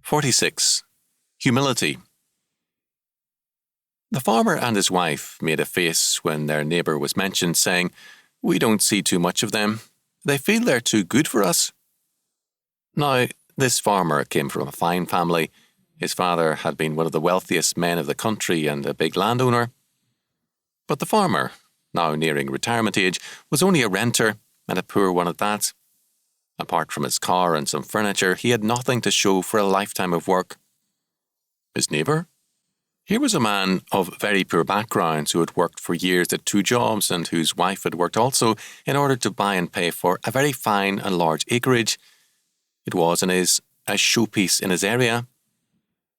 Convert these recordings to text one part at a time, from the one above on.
46. Humility. The farmer and his wife made a face when their neighbour was mentioned, saying, "We don't see too much of them. They feel they're too good for us." Now, this farmer came from a fine family. His father had been one of the wealthiest men of the country and a big landowner. But the farmer, now nearing retirement age, was only a renter, and a poor one at that. Apart from his car and some furniture, he had nothing to show for a lifetime of work. His neighbour? Here was a man of very poor backgrounds who had worked for years at 2 jobs and whose wife had worked also in order to buy and pay for a very fine and large acreage. It was and is a showpiece in his area.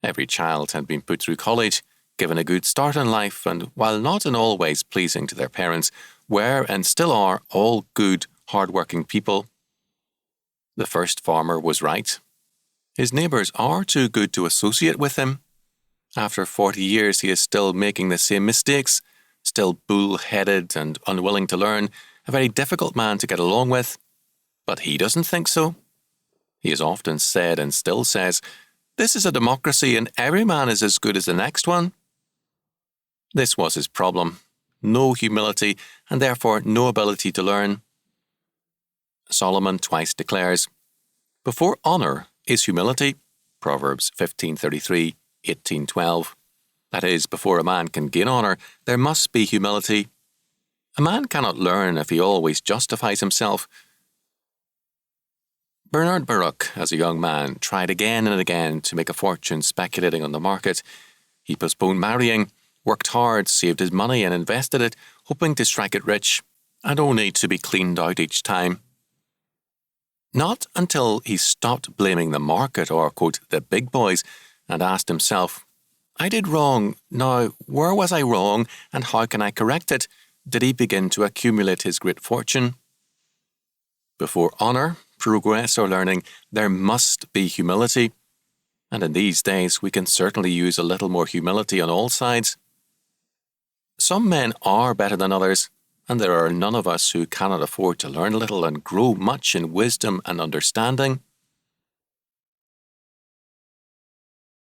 Every child had been put through college, given a good start in life, and while not in all ways pleasing to their parents, were and still are all good, hard-working people. The first farmer was right. His neighbours are too good to associate with him. After 40 years, he is still making the same mistakes, still bull-headed and unwilling to learn, a very difficult man to get along with. But he doesn't think so. He has often said and still says, "This is a democracy and every man is as good as the next one." This was his problem. No humility and therefore no ability to learn. Solomon twice declares, "Before honour is humility," Proverbs 15:33, 18:12. That is, before a man can gain honour, there must be humility. A man cannot learn if he always justifies himself. Bernard Baruch, as a young man, tried again and again to make a fortune speculating on the market. He postponed marrying, worked hard, saved his money and invested it, hoping to strike it rich, and only to be cleaned out each time. Not until he stopped blaming the market or, quote, the big boys, and asked himself, "I did wrong. Now, where was I wrong and how can I correct it?" did he begin to accumulate his great fortune. Before honour, progress or learning, there must be humility. And in these days, we can certainly use a little more humility on all sides. Some men are better than others, and there are none of us who cannot afford to learn a little and grow much in wisdom and understanding.